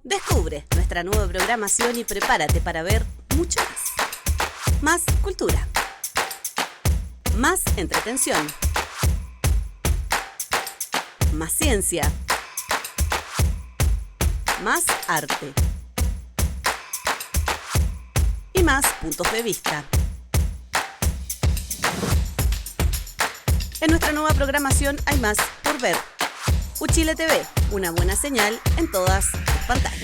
Descubre nuestra nueva programación y prepárate para ver mucho más. Más cultura. Más entretención. Más ciencia. Más arte. Y más puntos de vista. En nuestra nueva programación hay más por ver. Uchile TV, una buena señal en todas tus pantallas.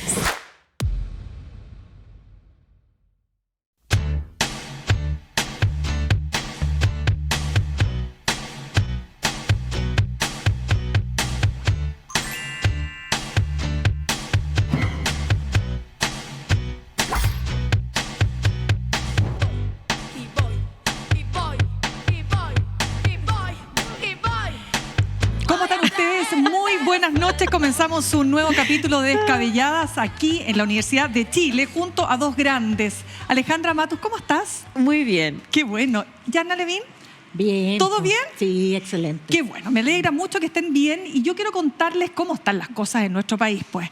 Buenas noches, comenzamos un nuevo capítulo de Descabelladas aquí en la Universidad de Chile junto a dos grandes. Alejandra Matus, ¿cómo estás? Muy bien. Qué bueno. ¿Yana Levin? Bien. ¿Todo bien? Sí, excelente. Qué bueno, me alegra mucho que estén bien y yo quiero contarles cómo están las cosas en nuestro país, pues.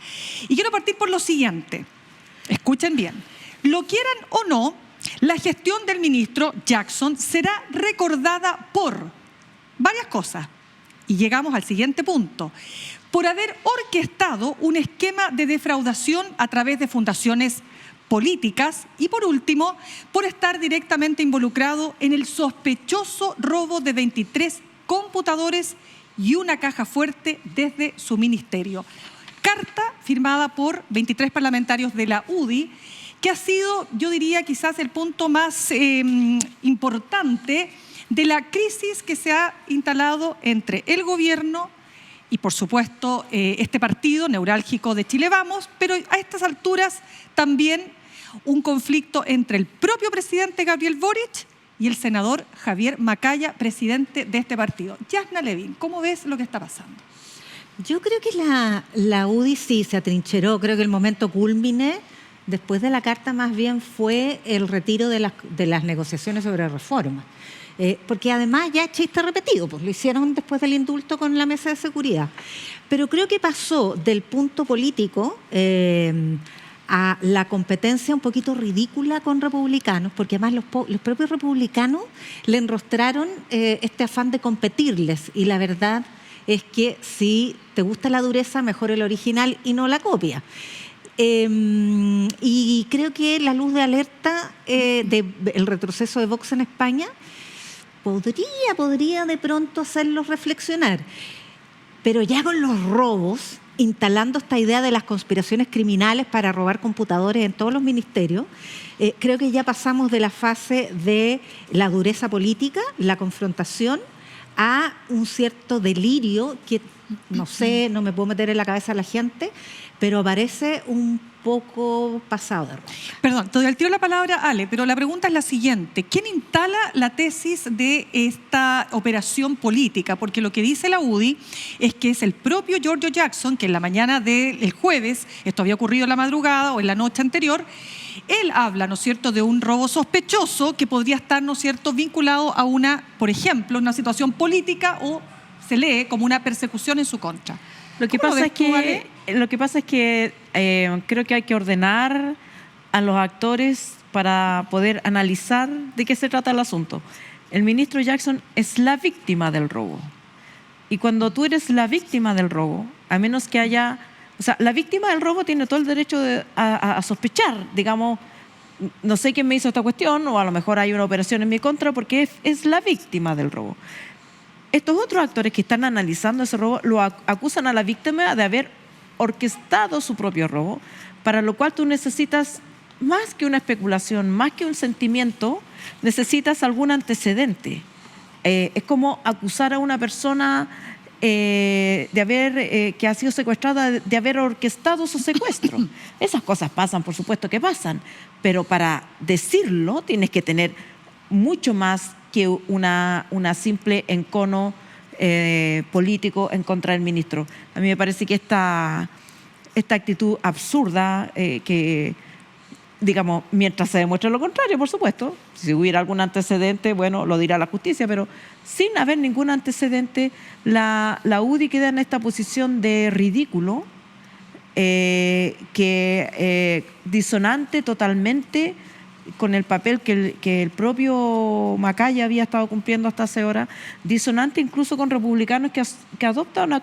Y quiero partir por lo siguiente. Escuchen bien. Lo quieran o no, la gestión del ministro Jackson será recordada por varias cosas. Y llegamos al siguiente punto. Por haber orquestado un esquema de defraudación a través de fundaciones políticas y, por último, por estar directamente involucrado en el sospechoso robo de 23 computadores y una caja fuerte desde su ministerio. Carta firmada por 23 parlamentarios de la UDI, que ha sido, yo diría, quizás el punto más importante de la crisis que se ha instalado entre el gobierno y, por supuesto, este partido neurálgico de Chile Vamos, pero a estas alturas también un conflicto entre el propio presidente Gabriel Boric y el senador Javier Macaya, presidente de este partido. Yana Levin, ¿cómo ves lo que está pasando? Yo creo que la UDI sí se atrincheró. Creo que el momento cúlmine después de la carta más bien fue el retiro de las negociaciones sobre reforma. Porque además ya es chiste repetido, pues lo hicieron después del indulto con la mesa de seguridad. Pero creo que pasó del punto político a la competencia un poquito ridícula con republicanos, porque además los propios republicanos le enrostraron este afán de competirles, y la verdad es que si te gusta la dureza, mejor el original y no la copia. Y creo que la luz de alerta del retroceso de Vox en España podría de pronto hacerlos reflexionar. Pero ya con los robos, instalando esta idea de las conspiraciones criminales para robar computadores en todos los ministerios, creo que ya pasamos de la fase de la dureza política, la confrontación, a un cierto delirio que, no sé, no me puedo meter en la cabeza a la gente, pero parece un poco pasado de ronda. Perdón, te doy al tiro la palabra, Ale, pero la pregunta es la siguiente. ¿Quién instala la tesis de esta operación política? Porque lo que dice la UDI es que es el propio Giorgio Jackson, que en la mañana del jueves, esto había ocurrido en la madrugada o en la noche anterior, él habla, ¿no es cierto?, de un robo sospechoso que podría estar, ¿no es cierto?, vinculado a una, por ejemplo, una situación política o se lee como una persecución en su contra. Lo que pasa es que creo que hay que ordenar a los actores para poder analizar de qué se trata el asunto. El ministro Jackson es la víctima del robo. Y cuando tú eres la víctima del robo, a menos que haya... O sea, la víctima del robo tiene todo el derecho a sospechar, digamos, no sé quién me hizo esta cuestión, o a lo mejor hay una operación en mi contra, porque es la víctima del robo. Estos otros actores que están analizando ese robo lo acusan a la víctima de haber orquestado su propio robo, para lo cual tú necesitas más que una especulación, más que un sentimiento, necesitas algún antecedente. Es como acusar a una persona que ha sido secuestrada de haber orquestado su secuestro. Esas cosas pasan, por supuesto que pasan, pero para decirlo tienes que tener mucho más que una simple encono político en contra del ministro. A mí me parece que esta actitud absurda, que, digamos, mientras se demuestre lo contrario, por supuesto, si hubiera algún antecedente, bueno, lo dirá la justicia, pero sin haber ningún antecedente, la UDI queda en esta posición de ridículo, disonante totalmente con el papel que el propio Macaya había estado cumpliendo hasta hace horas, disonante incluso con republicanos que adoptan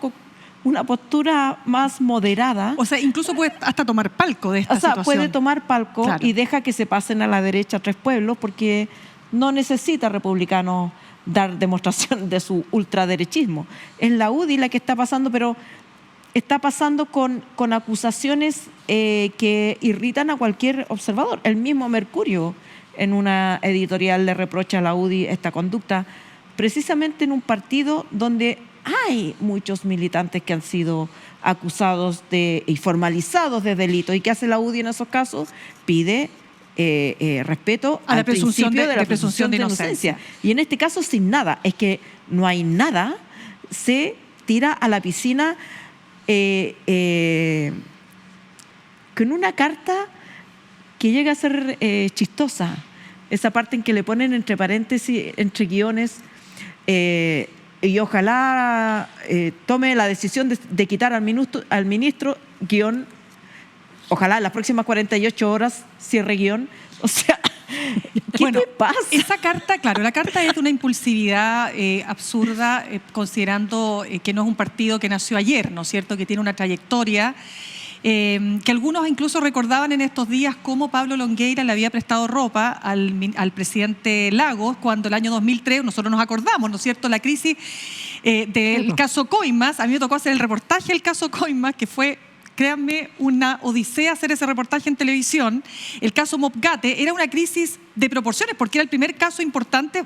una postura más moderada. O sea, incluso puede hasta tomar palco de esta situación. Puede tomar palco, claro, y deja que se pasen a la derecha Tres Pueblos, porque no necesita republicanos dar demostración de su ultraderechismo. Es la UDI la que está pasando, pero está pasando con acusaciones que irritan a cualquier observador. El mismo Mercurio, en una editorial, le reprocha a la UDI esta conducta, precisamente en un partido donde hay muchos militantes que han sido acusados y formalizados de delito. ¿Y qué hace la UDI en esos casos? Pide respeto a la al presunción principio de la presunción de inocencia. Y en este caso sin nada. Es que no hay nada, se tira a la piscina con una carta que llega a ser chistosa. Esa parte en que le ponen entre paréntesis, entre guiones, y ojalá tome la decisión de quitar al ministro, guión, ojalá en las próximas 48 horas cierre guión. O sea, ¿qué te pasa? Esa carta, claro, la carta es de una impulsividad absurda, considerando que no es un partido que nació ayer, ¿no es cierto?, que tiene una trayectoria, que algunos incluso recordaban en estos días cómo Pablo Longueira le había prestado ropa al presidente Lagos cuando el año 2003, nosotros nos acordamos, ¿no es cierto?, la crisis del caso Coimas. A mí me tocó hacer el reportaje del caso Coimas, que fue, créanme, una odisea hacer ese reportaje en televisión. El caso Mopgate era una crisis de proporciones, porque era el primer caso importante,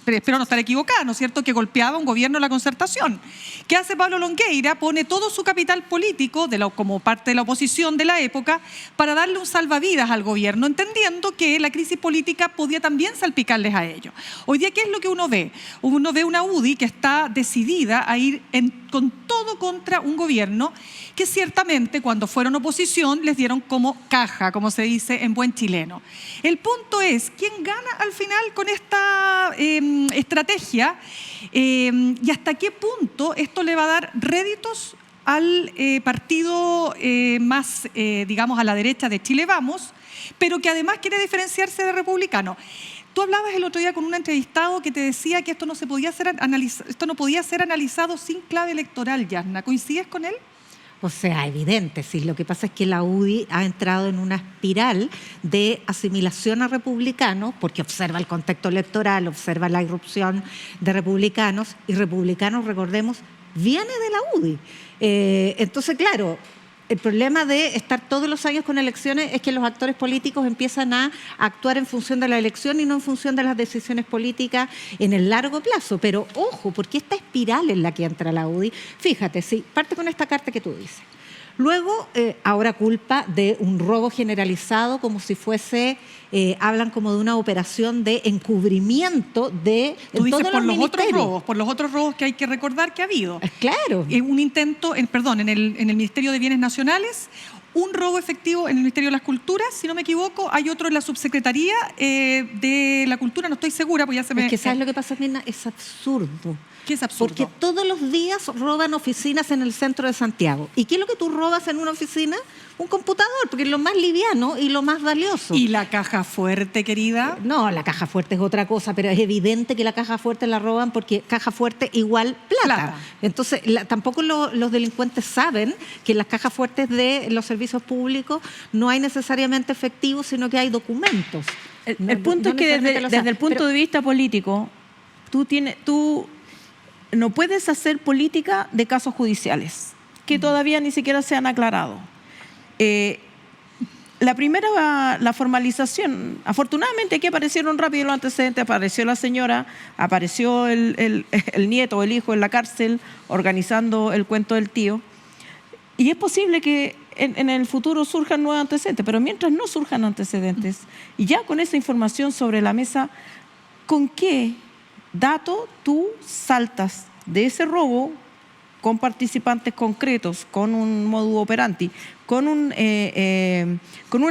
espero no estar equivocada, ¿no es cierto?, que golpeaba a un gobierno de la Concertación. ¿Qué hace Pablo Longueira? Pone todo su capital político como parte de la oposición de la época para darle un salvavidas al gobierno, entendiendo que la crisis política podía también salpicarles a ellos. Hoy día, ¿qué es lo que uno ve? Uno ve una UDI que está decidida a ir con todo contra un gobierno que ciertamente cuando fueron oposición les dieron como caja, como se dice en buen chileno. El punto es, ¿quién gana al final con esta estrategia? Y hasta qué punto esto le va a dar réditos al partido más, digamos, a la derecha de Chile Vamos, pero que además quiere diferenciarse de republicano. Tú hablabas el otro día con un entrevistado que te decía que esto no podía ser analizado sin clave electoral, Yarna. ¿Coincides con él? O sea, evidente, sí. Lo que pasa es que la UDI ha entrado en una espiral de asimilación a republicanos, porque observa el contexto electoral, observa la irrupción de republicanos, y republicanos, recordemos, viene de la UDI. Entonces, claro, el problema de estar todos los años con elecciones es que los actores políticos empiezan a actuar en función de la elección y no en función de las decisiones políticas en el largo plazo. Pero ojo, porque esta espiral en la que entra la UDI, fíjate, sí, parte con esta carta que tú dices. Luego, ahora culpa de un robo generalizado, como si fuese, hablan como de una operación de encubrimiento de Tú dices todos por los ministerios. Por los otros robos que hay que recordar que ha habido. Claro. Un intento, en el Ministerio de Bienes Nacionales, un robo efectivo en el Ministerio de las Culturas, si no me equivoco, hay otro en la Subsecretaría de la Cultura, no estoy segura, pues ya se me... Es que ¿sabes lo que pasa, Mirna? Es absurdo. ¿Qué es absurdo? Porque todos los días roban oficinas en el centro de Santiago. ¿Y qué es lo que tú robas en una oficina? Un computador, porque es lo más liviano y lo más valioso. ¿Y la caja fuerte, querida? No, la caja fuerte es otra cosa, pero es evidente que la caja fuerte la roban porque caja fuerte igual plata. Entonces, tampoco los delincuentes saben que en las cajas fuertes de los servicios públicos no hay necesariamente efectivo, sino que hay documentos. El punto es que desde el punto de vista político, tú no puedes hacer política de casos judiciales que todavía ni siquiera se han aclarado. La primera, la formalización, afortunadamente aquí aparecieron rápido los antecedentes, apareció la señora, apareció el nieto o el hijo en la cárcel organizando el cuento del tío, y es posible que en el futuro surjan nuevos antecedentes, pero mientras no surjan antecedentes, y ya con esa información sobre la mesa, ¿con qué dato tú saltas de ese robo con participantes concretos, con un modus operandi, con una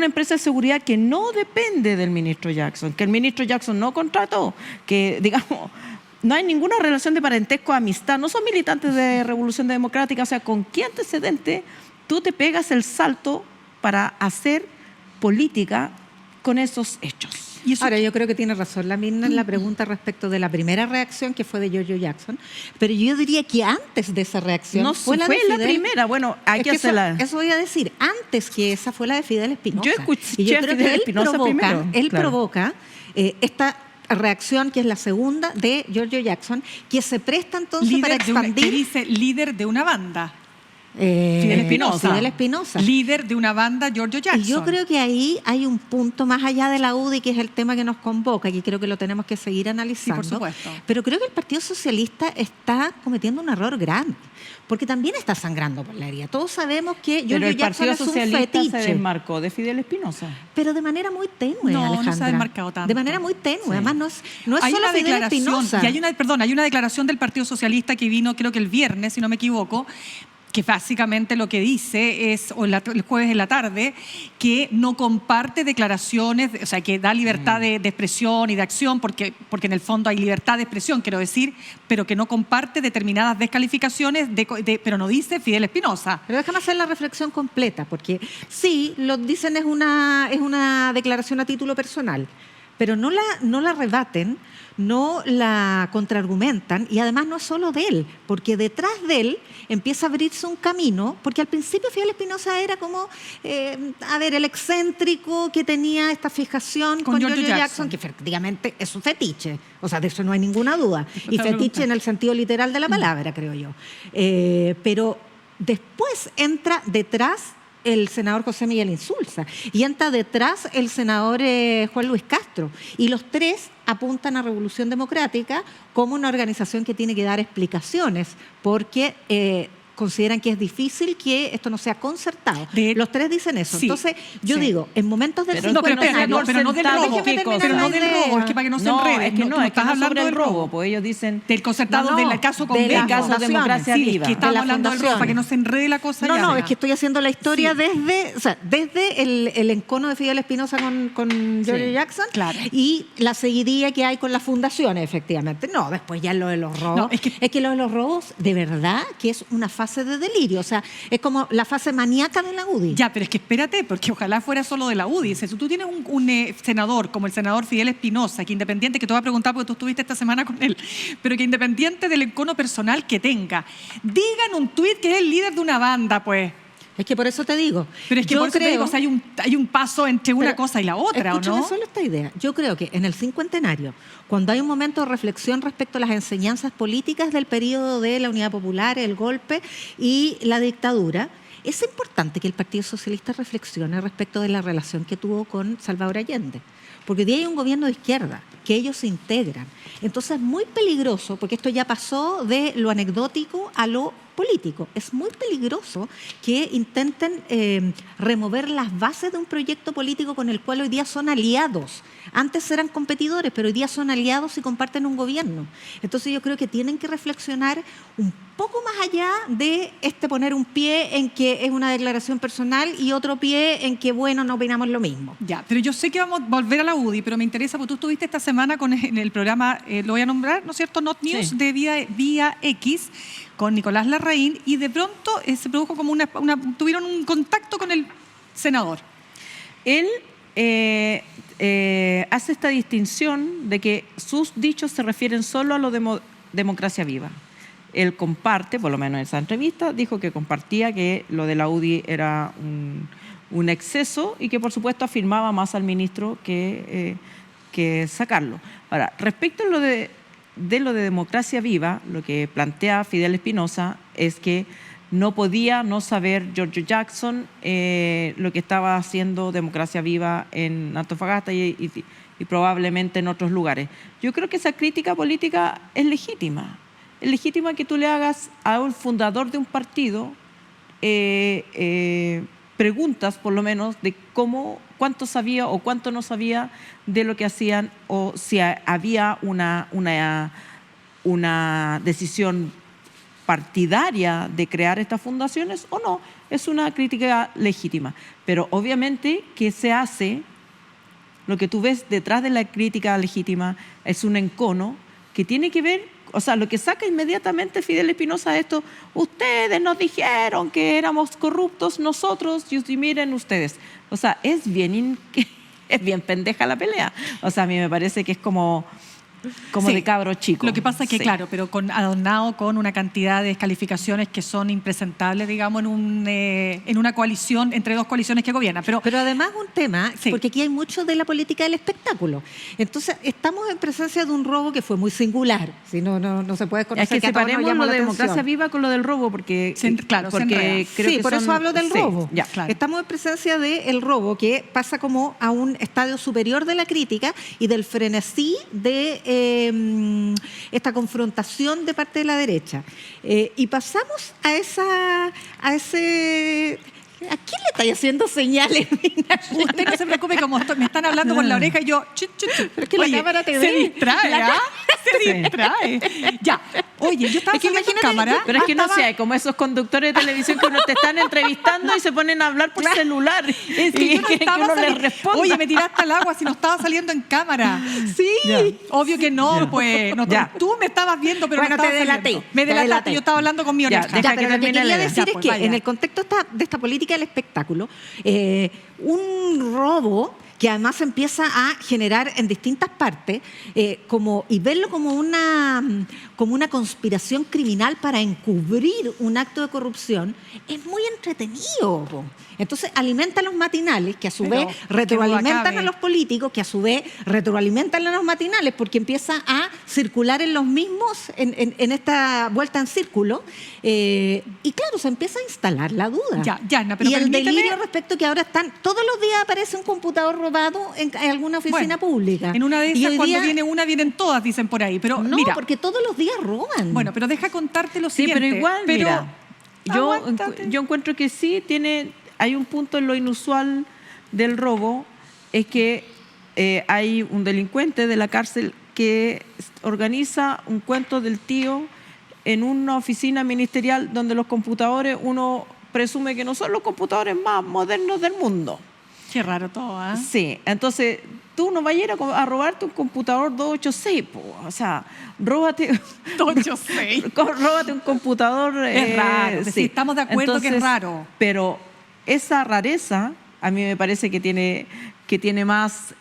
empresa de seguridad que no depende del ministro Jackson, que el ministro Jackson no contrató, que, digamos, no hay ninguna relación de parentesco, amistad, no son militantes de Revolución Democrática? O sea, ¿con qué antecedente tú te pegas el salto para hacer política con esos hechos. Y eso, Ahora, yo creo que tiene razón la Mirna en la pregunta respecto de la primera reacción que fue de Giorgio Jackson, pero yo diría que antes de esa reacción No fue la fue de la Fidel. primera, bueno, hay Es que que hacerla. eso voy a decir, antes que esa fue la de Fidel Espinosa. Yo escuché y yo a creo Fidel que Espinosa primero, él claro. provoca esta reacción que es la segunda de Giorgio Jackson, que se presta entonces para líder de una, que expandir dice líder de una banda. Fidel Espinosa. Fidel Espinosa. Líder de una banda, Giorgio Jackson. Y yo creo que ahí hay un punto más allá de la UDI, que es el tema que nos convoca, y creo que lo tenemos que seguir analizando. Sí, por supuesto. Pero creo que el Partido Socialista está cometiendo un error grande, porque también está sangrando por la herida. Todos sabemos que Pero Giorgio el Jackson Partido es un Socialista se fetiche, desmarcó de Fidel Espinosa. pero de manera muy tenue, No, no se ha Alejandra. desmarcado tanto. De manera muy tenue. Sí. Además, no es Hay solo una Fidel declaración, Espinosa. y hay una declaración del Partido Socialista que vino, creo que el viernes, si no me equivoco, que básicamente lo que dice es, el jueves en la tarde, que no comparte declaraciones, o sea, que da libertad de expresión y de acción, porque en el fondo hay libertad de expresión, quiero decir, pero que no comparte determinadas descalificaciones, pero no dice Fidel Espinosa. Pero déjame hacer la reflexión completa, porque sí, lo dicen es una declaración a título personal, pero no la rebaten, no la contraargumentan, y además no es solo de él, porque detrás de él empieza a abrirse un camino, porque al principio Fidel Espinosa era como, el excéntrico que tenía esta fijación con Giorgio Jackson, que efectivamente es un fetiche, o sea, de eso no hay ninguna duda, y fetiche en el sentido literal de la palabra, creo yo. Pero después entra detrás el senador José Miguel Insulza y entra detrás el senador Juan Luis Castro, y los tres apuntan a Revolución Democrática como una organización que tiene que dar explicaciones porque consideran que es difícil que esto no sea concertado. Los tres dicen eso. Sí, Entonces, yo sí. digo, en momentos del Pero No, pero, cincuentenario... pero no del Déjeme robo, terminar pero la no del idea. robo, es que para que no se No, enreden. es que tú no, es que estás no hablando sobre el del robo, pues ellos dicen del concertado del caso con de Beca. las caso fundaciones. Democracia Sí, es Viva. que estamos De las hablando del robo, para que no se enrede la cosa ya. No, es que estoy haciendo la historia Sí. desde el encono de Fidel Espinosa con Giorgio Jackson, claro. y la seguidilla que hay con las fundaciones, efectivamente. No, después ya lo de los robos. No, es que lo de los robos, de verdad, que es una fase de delirio. O sea, es como la fase maníaca de la UDI. Ya, pero es que espérate, porque ojalá fuera solo de la UDI. Si tú tienes un senador como el senador Fidel Espinosa, que independiente, que te voy a preguntar porque tú estuviste esta semana con él, pero que independiente del encono personal que tenga, diga en un tuit que es el líder de una banda, pues. Es que por eso te digo. Pero es que yo por eso te creo- digo, o sea, hay un paso entre una Pero, cosa y la otra, ¿o escúchame no? solo esta idea. Yo creo que en el cincuentenario, cuando hay un momento de reflexión respecto a las enseñanzas políticas del periodo de la Unidad Popular, el golpe y la dictadura, es importante que el Partido Socialista reflexione respecto de la relación que tuvo con Salvador Allende. Porque hoy día hay un gobierno de izquierda, que ellos se integran. Entonces es muy peligroso, porque esto ya pasó de lo anecdótico a lo político. Es muy peligroso que intenten remover las bases de un proyecto político con el cual hoy día son aliados. Antes eran competidores, pero hoy día son aliados y comparten un gobierno. Entonces yo creo que tienen que reflexionar un poco más allá de poner un pie en que es una declaración personal y otro pie en que, bueno, no opinamos lo mismo. Ya, pero yo sé que vamos a volver a la UDI, pero me interesa, porque tú estuviste esta semana en el programa, lo voy a nombrar, ¿no es cierto?, Not News, Sí. de Vía X, con Nicolás Larraín, y de pronto se produjo como tuvieron un contacto con el senador. Él hace esta distinción de que sus dichos se refieren solo a lo de Democracia Viva. Él comparte, por lo menos en esa entrevista, dijo que compartía que lo de la UDI era un exceso y que por supuesto afirmaba más al ministro que sacarlo. Ahora, respecto a lo de Democracia Viva, lo que plantea Fidel Espinosa es que no podía no saber Giorgio Jackson lo que estaba haciendo Democracia Viva en Antofagasta y probablemente en otros lugares. Yo creo que esa crítica política es legítima. Es legítima que tú le hagas a un fundador de un partido preguntas, por lo menos, de cuánto sabía o cuánto no sabía de lo que hacían, o si había una decisión partidaria de crear estas fundaciones o no. Es una crítica legítima. Pero obviamente que se hace, lo que tú ves detrás de la crítica legítima es un encono que tiene que ver O sea, lo que saca inmediatamente Fidel Espinosa esto, ustedes nos dijeron que éramos corruptos nosotros, y miren ustedes. O sea, es bien pendeja la pelea. O sea, a mí me parece que es como Sí. de cabro chico. Lo que pasa es que, Sí. claro, pero adornado con una cantidad de descalificaciones que son impresentables, digamos, en una coalición, entre dos coaliciones que gobiernan. Pero además un tema, Sí. porque aquí hay mucho de la política del espectáculo. Entonces, estamos en presencia de un robo que fue muy singular. Si no se puede conocer. Es que a todos nos separemos llamó lo la de atención. democracia viva con lo del robo, porque Se enreda. creo Sí, que por eso hablo del sí, robo. ya. Claro. Estamos en presencia del robo que pasa como a un estadio superior de la crítica y del frenesí de esta confrontación de parte de la derecha. Y pasamos a ese... ¿A quién le estáis haciendo señales? usted no se preocupe, como me están hablando por la oreja y yo... Pero es que la cámara te se ve. distrae, La ¿ah? Se distrae. Ya. Oye, yo estaba Es que saliendo en imagínate cámara. Pero es que no estaba- sé, como esos conductores de televisión que uno te están entrevistando y se ponen a hablar por celular. Es que y yo no que estaba uno les saliendo. responda. Oye, me tiraste al agua si no estaba saliendo en cámara. Sí. Ya. Obvio que no, pues. No, Ya. tú me estabas viendo, pero Bueno, no te estaba delaté, saliendo. Me te delataste, delaté. yo estaba hablando con mi Ya, oreja. deja Ya, que pero lo que termine quería la idea. decir Ya, es pues, que vaya. en el contexto de esta política del espectáculo, un robo que además empieza a generar en distintas partes y verlo como una conspiración criminal para encubrir un acto de corrupción, es muy entretenido. Po. Entonces alimenta a los matinales, que a su Pero vez que retroalimentan duda a los políticos, que a su vez retroalimentan a los matinales, porque empieza a circular en los mismos, en esta vuelta en círculo, y claro, se empieza a instalar la duda. Ya, Yana, pero y el permíteme- delirio respecto que ahora todos los días aparece un computador robado en alguna oficina Bueno, pública. En una de Y esas, hoy cuando día- viene una, vienen todas, dicen por ahí. Pero No, mira, porque todos los días roban. bueno, pero deja contarte lo Sí, siguiente. pero igual, mira, aguántate. yo encuentro que sí hay un punto en lo inusual del robo, es que hay un delincuente de la cárcel que organiza un cuento del tío en una oficina ministerial donde los computadores, uno presume que no son los computadores más modernos del mundo. Qué raro todo, ¿ah? Sí, entonces tú no vayas a robarte un computador 286, po. O sea, róbate 286. róbate un computador. Es raro, sí, estamos de acuerdo que es raro. Pero esa rareza a mí me parece que tiene más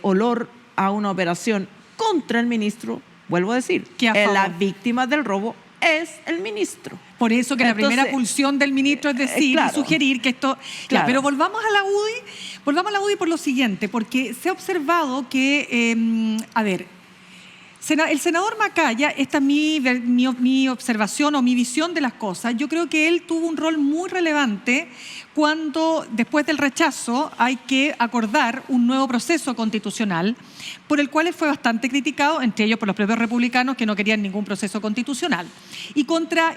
olor a una operación contra el ministro, vuelvo a decir, Que a favor. la víctima del robo es el ministro. Por eso que la Entonces, primera pulsión del ministro es decir claro. y sugerir que esto... Claro. Pero volvamos a la UDI por lo siguiente, porque se ha observado que, el senador Macaya, esta es mi observación o mi visión de las cosas, yo creo que él tuvo un rol muy relevante cuando, después del rechazo, hay que acordar un nuevo proceso constitucional, por el cual él fue bastante criticado, entre ellos por los propios republicanos que no querían ningún proceso constitucional. Y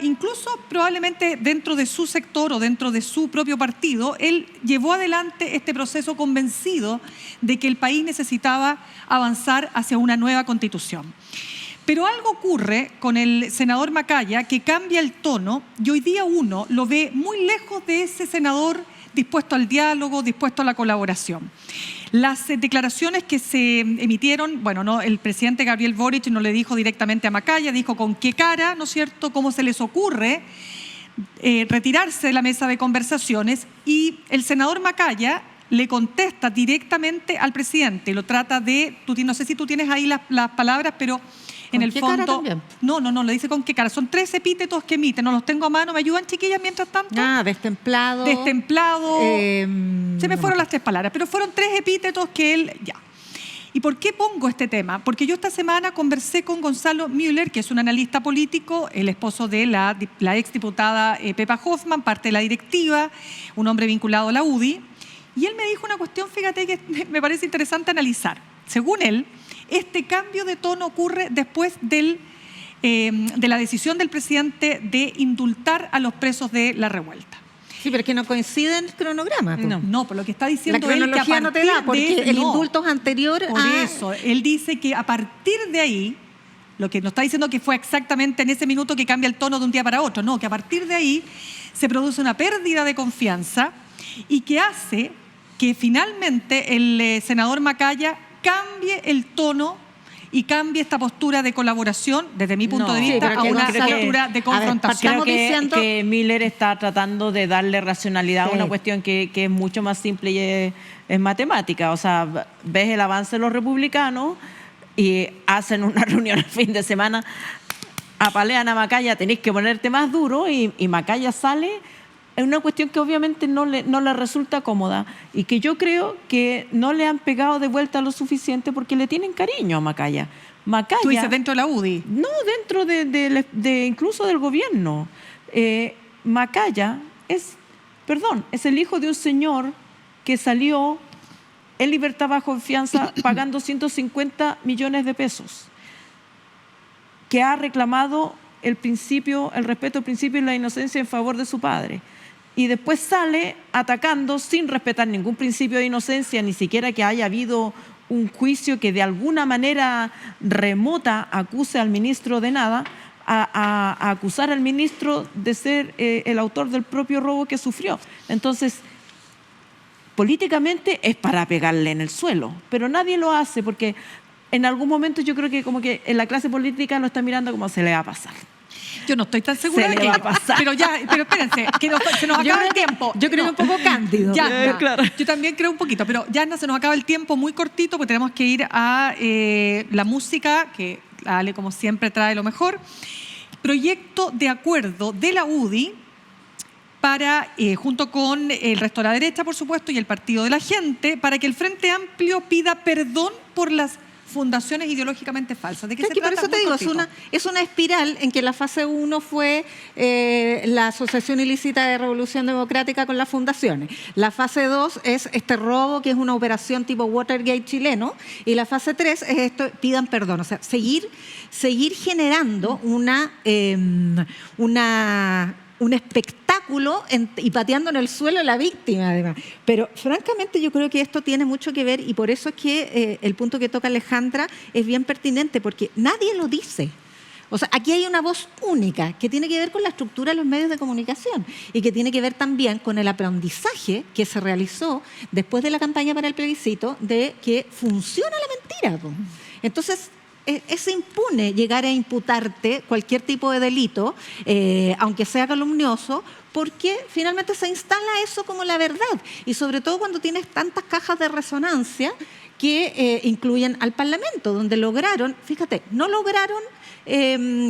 incluso probablemente dentro de su sector o dentro de su propio partido, él llevó adelante este proceso convencido de que el país necesitaba avanzar hacia una nueva constitución. Pero algo ocurre con el senador Macaya que cambia el tono y hoy día uno lo ve muy lejos de ese senador dispuesto al diálogo, dispuesto a la colaboración. Las declaraciones que se emitieron, el presidente Gabriel Boric no le dijo directamente a Macaya, dijo con qué cara, ¿no es cierto?, cómo se les ocurre retirarse de la mesa de conversaciones, y el senador Macaya le contesta directamente al presidente, lo trata de, no sé si tú tienes ahí las palabras, pero en ¿Con el qué cara fondo... también? No, le dice con qué cara. Son 3 epítetos que emite, no los tengo a mano. ¿Me ayudan, chiquillas, mientras tanto? Destemplado. Destemplado. Se me no fueron las 3 palabras, pero fueron 3 epítetos que él... Ya. ¿Y por qué pongo este tema? Porque yo esta semana conversé con Gonzalo Müller, que es un analista político, el esposo de la exdiputada Pepa Hoffman, parte de la directiva, un hombre vinculado a la UDI, y él me dijo una cuestión, fíjate, que me parece interesante analizar. Según él, este cambio de tono ocurre después de la decisión del presidente de indultar a los presos de la revuelta. Sí, pero es que no coinciden cronogramas. po. No, por lo que está La diciendo él, que a cronología no te da, partir porque de... el no. indulto es anterior Por a... eso, él dice que a partir de ahí, lo que nos está diciendo que fue exactamente en ese minuto que cambia el tono de un día para otro, no, que a partir de ahí se produce una pérdida de confianza y que hace que finalmente el senador Macaya cambie el tono y cambie esta postura de colaboración, desde mi punto No, de sí, vista, pero a que una Gonzalo- postura de a ver, confrontación. Creo Estamos diciendo- que Miller está tratando de darle racionalidad Sí. a una cuestión que es mucho más simple y es matemática. O sea, ves el avance de los republicanos y hacen una reunión el fin de semana, apalean a Macaya, tenéis que ponerte más duro y Macaya sale. Es una cuestión que obviamente no le resulta cómoda y que yo creo que no le han pegado de vuelta lo suficiente porque le tienen cariño a Macaya. Macaya, Tú dices dentro de la UDI. no, dentro de incluso del gobierno. Macaya es el hijo de un señor que salió en libertad bajo fianza pagando 150 millones de pesos, que ha reclamado el respeto al principio y la inocencia en favor de su padre. Y después sale atacando sin respetar ningún principio de inocencia, ni siquiera que haya habido un juicio que de alguna manera remota acuse al ministro de nada, a acusar al ministro de ser el autor del propio robo que sufrió. Entonces, políticamente es para pegarle en el suelo, pero nadie lo hace porque en algún momento yo creo que como que en la clase política lo está mirando como se le va a pasar. Yo no estoy tan segura Se de le que... va a pasar. Pero espérense, que se nos acaba el tiempo. Yo creo un poco cándido. Yasna, claro. yo también creo un poquito, pero Yasna, se nos acaba el tiempo muy cortito porque tenemos que ir a la música, que Ale, como siempre, trae lo mejor. Proyecto de acuerdo de la UDI para, junto con el resto de la derecha, por supuesto, y el Partido de la Gente, para que el Frente Amplio pida perdón por las fundaciones ideológicamente falsas. ¿De qué se Por trata? eso te Muy digo, cortito. es una espiral en que la fase 1 fue la asociación ilícita de Revolución Democrática con las fundaciones. La fase 2 es este robo, que es una operación tipo Watergate chileno. Y la fase 3 es esto, pidan perdón. O sea, seguir generando un espectáculo y pateando en el suelo a la víctima, además. Pero francamente yo creo que esto tiene mucho que ver y por eso es que el punto que toca Alejandra es bien pertinente, porque nadie lo dice. O sea, aquí hay una voz única que tiene que ver con la estructura de los medios de comunicación y que tiene que ver también con el aprendizaje que se realizó después de la campaña para el plebiscito de que funciona la mentira, po. Entonces, es impune llegar a imputarte cualquier tipo de delito, aunque sea calumnioso, porque finalmente se instala eso como la verdad. Y sobre todo cuando tienes tantas cajas de resonancia que incluyen al Parlamento, donde lograron, fíjate, no lograron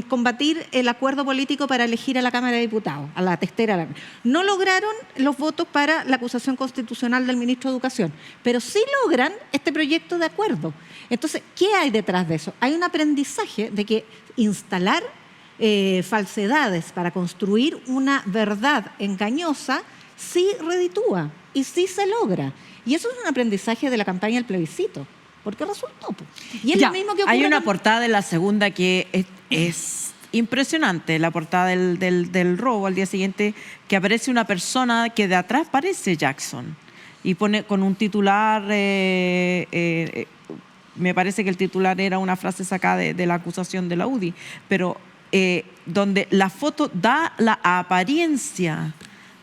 combatir el acuerdo político para elegir a la Cámara de Diputados, a la testera. No lograron los votos para la acusación constitucional del ministro de Educación, pero sí logran este proyecto de acuerdo. Entonces, ¿qué hay detrás de eso? Hay un aprendizaje de que instalar falsedades para construir una verdad engañosa sí reditúa y sí se logra. Y eso es un aprendizaje de la campaña del plebiscito. Porque resultó. Po. Y es Ya, lo mismo que ocurre Hay una con- portada de la segunda que es impresionante, la portada del robo al día siguiente, que aparece una persona que de atrás parece Jackson y pone con un titular, me parece que el titular era una frase sacada de la acusación de la UDI, pero donde la foto da la apariencia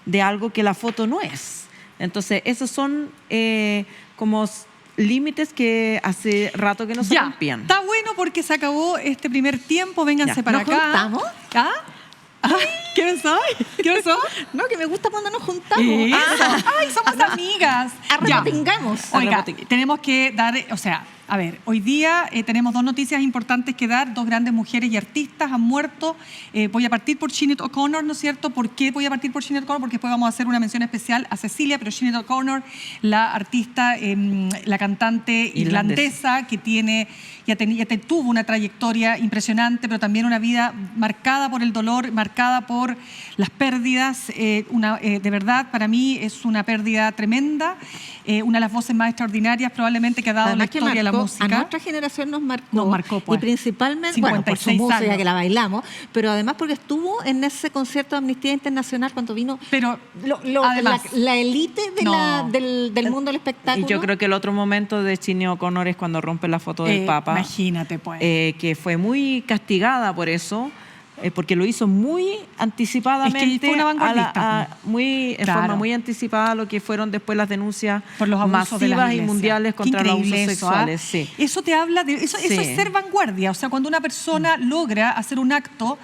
de algo que la foto no es. Entonces, esos son como límites que hace rato que no se Ya, rompían. está bueno porque se acabó este primer tiempo. Vénganse Ya. para ¿Nos acá. juntamos? ¿Ah? ¿Qué pensó? ¿Qué pensó? No, que me gusta cuando nos juntamos. Eso. Ah, ¡Ay, somos amigas! Ya. arrebatingamos. Oiga, tenemos que dar, o sea, a ver, hoy día tenemos dos noticias importantes que dar. Dos grandes mujeres y artistas han muerto. Voy a partir por Sinead O'Connor, ¿no es cierto? ¿Por qué voy a partir por Sinead O'Connor? Porque después vamos a hacer una mención especial a Cecilia, pero Sinead O'Connor, la artista, la cantante irlandesa que tiene, tuvo una trayectoria impresionante, pero también una vida marcada por el dolor, marcada por las pérdidas. De verdad, para mí es una pérdida tremenda. Una de las voces más extraordinarias probablemente que ha dado Además la historia de la a música. nuestra generación nos marcó, pues. y principalmente, bueno, por su 56 música años. que la bailamos, pero además porque estuvo en ese concierto de Amnistía Internacional cuando vino Pero además, la élite del mundo del espectáculo. Y yo creo que el otro momento de Sinead O'Connor es cuando rompe la foto del Papa. Imagínate, pues. Que fue muy castigada por eso. porque lo hizo muy anticipadamente, Es que fue una vanguardista. en Claro. forma muy anticipada a lo que fueron después las denuncias Por los abusos de las masivas y iglesias. mundiales Qué contra los abusos increíble eso, ¿ah? sexuales. Sí. Eso te habla de... Eso Sí. es ser vanguardia. O sea, cuando una persona logra hacer un acto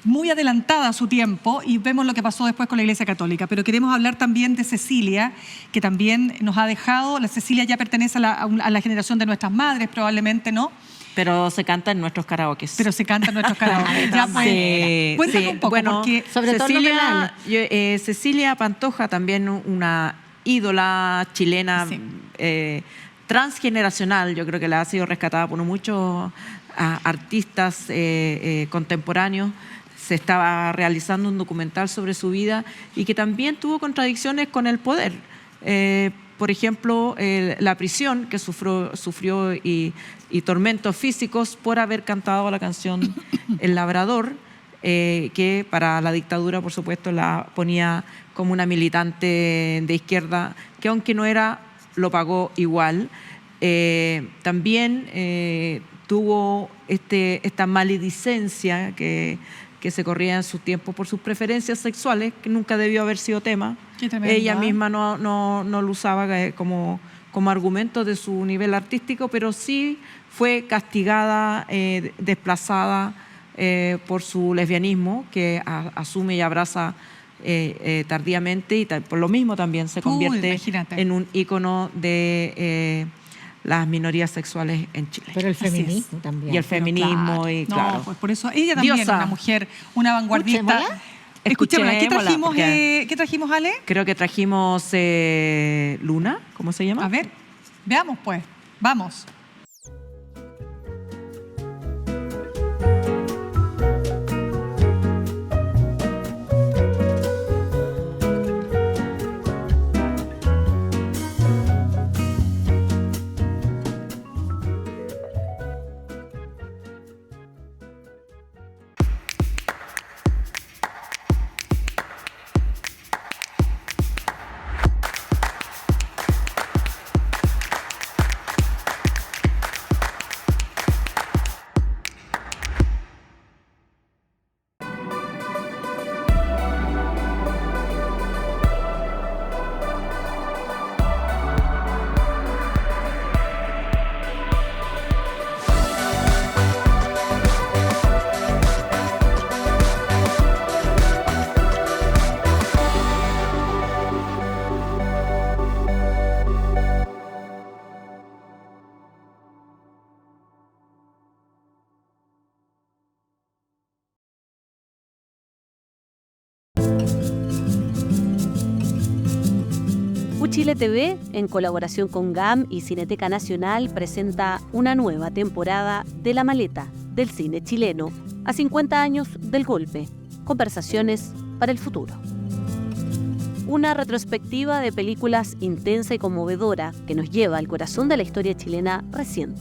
muy adelantada a su tiempo, y vemos lo que pasó después con la Iglesia Católica. Pero queremos hablar también de Cecilia, que también nos ha dejado... La Cecilia ya pertenece a la generación de nuestras madres, probablemente, ¿no? Pero se canta en nuestros karaokes. Pero se canta en nuestros karaoke. Ya, pues, Sí, cuéntame sí. un poco, Bueno, porque... Sobre todo los penales. Cecilia Pantoja, también una ídola chilena, Sí. transgeneracional, yo creo que la ha sido rescatada por muchos artistas contemporáneos. Se estaba realizando un documental sobre su vida y que también tuvo contradicciones con el poder. Por ejemplo, la prisión que sufrió y tormentos físicos por haber cantado la canción El Labrador, que para la dictadura, por supuesto, la ponía como una militante de izquierda, que aunque no era, lo pagó igual. También tuvo esta maledicencia que se corría en su tiempo por sus preferencias sexuales, que nunca debió haber sido tema. Qué tremendo, Ella ¿eh? misma no lo usaba como argumento de su nivel artístico, pero sí fue castigada, desplazada por su lesbianismo, que asume y abraza tardíamente, y por lo mismo también se convierte imagínate. en un ícono de las minorías sexuales en Chile. Pero el Así es. feminismo también. Y el feminismo, Claro. y No, claro. pues por eso ella también Diosa. es una mujer, una vanguardista. Escuchémosla. Escuchémosla. ¿Qué Escuchémosla, trajimos, porque- ¿qué trajimos, Ale? Creo que trajimos Luna, ¿cómo se llama? A ver, veamos pues. Vamos. Chile TV, en colaboración con GAM y Cineteca Nacional, presenta una nueva temporada de La Maleta del cine chileno a 50 años del golpe. Conversaciones para el futuro. Una retrospectiva de películas intensa y conmovedora que nos lleva al corazón de la historia chilena reciente.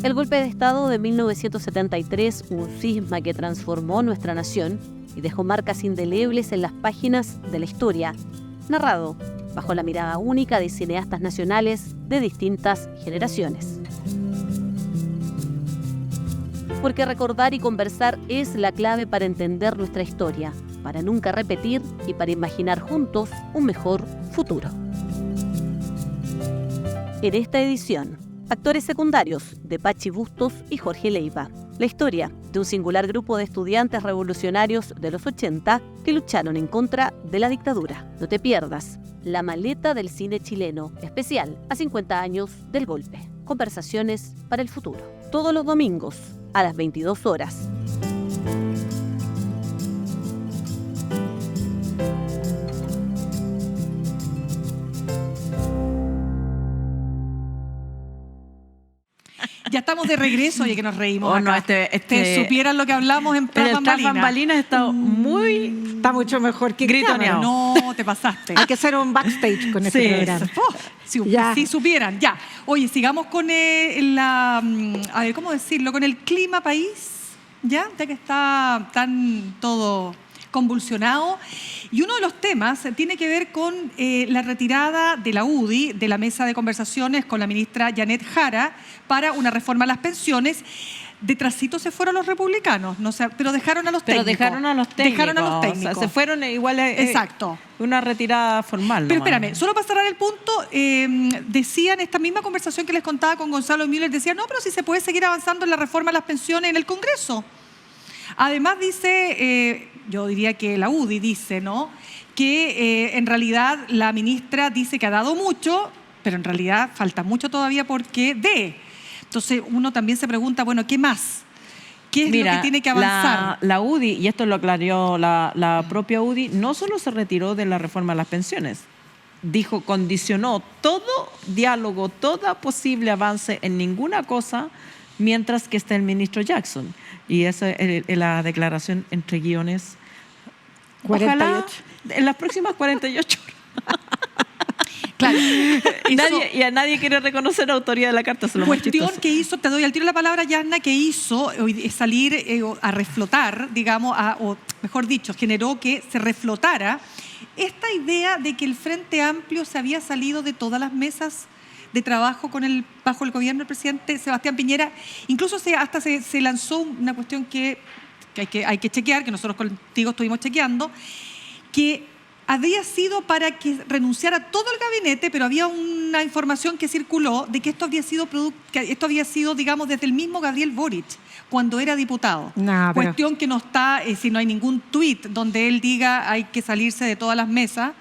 El golpe de Estado de 1973, un cisma que transformó nuestra nación y dejó marcas indelebles en las páginas de la historia, narrado bajo la mirada única de cineastas nacionales de distintas generaciones. Porque recordar y conversar es la clave para entender nuestra historia, para nunca repetir y para imaginar juntos un mejor futuro. En esta edición, actores secundarios de Pachi Bustos y Jorge Leiva. La historia de un singular grupo de estudiantes revolucionarios de los 80 que lucharon en contra de la dictadura. No te pierdas La Maleta del cine chileno, especial a 50 años del golpe. Conversaciones para el futuro. Todos los domingos a las 22 horas. Ya estamos de regreso, oye, que nos reímos Oh, acá. no, Te supieran lo que hablamos en Pero Tras el tras Bambalinas. bambalinas está muy... Está mucho mejor que Gritoneado. cámara. No, te pasaste. Hay que hacer un backstage con este Sí. programa. Oh, si, Ya. si supieran, ya. Oye, sigamos con a ver, ¿cómo decirlo? Con el clima país, ya que está tan todo convulsionado. Y uno de los temas tiene que ver con la retirada de la UDI de la mesa de conversaciones con la ministra Janet Jara para una reforma a las pensiones, detrásito se fueron los republicanos, no sé, pero dejaron a los técnicos. Dejaron a los técnicos. O sea, se fueron igual. Exacto. Una retirada formal. Pero nomás. espérame, solo para cerrar el punto, decían esta misma conversación que les contaba con Gonzalo Müller, decían, no, pero si se puede seguir avanzando en la reforma a las pensiones en el Congreso. Además dice, yo diría que la UDI dice, ¿no?, que en realidad la ministra dice que ha dado mucho, pero en realidad falta mucho todavía porque dé. Entonces uno también se pregunta, bueno, ¿qué más? ¿Qué es lo que tiene que avanzar? La UDI, y esto lo aclaró la propia UDI, no solo se retiró de la reforma a las pensiones, dijo, condicionó todo diálogo, todo posible avance en ninguna cosa mientras que esté el ministro Jackson. Y esa es la declaración entre guiones. 48. Ojalá en las próximas 48 horas. Claro. Y a nadie quiere reconocer la autoría de la carta. Se lo más Cuestión chistoso. que hizo, te doy al tiro la palabra, Yasna, que hizo salir a reflotar, digamos, o mejor dicho, generó que se reflotara esta idea de que el Frente Amplio se había salido de todas las mesas de trabajo bajo el gobierno del presidente Sebastián Piñera. Incluso hasta se lanzó una cuestión que hay que chequear, que nosotros contigo estuvimos chequeando, que había sido para que renunciara todo el gabinete, pero había una información que circuló de que esto había sido, digamos, desde el mismo Gabriel Boric, cuando era diputado. No, pero... Cuestión que no está, si no hay ningún tuit donde él diga hay que salirse de todas las mesas.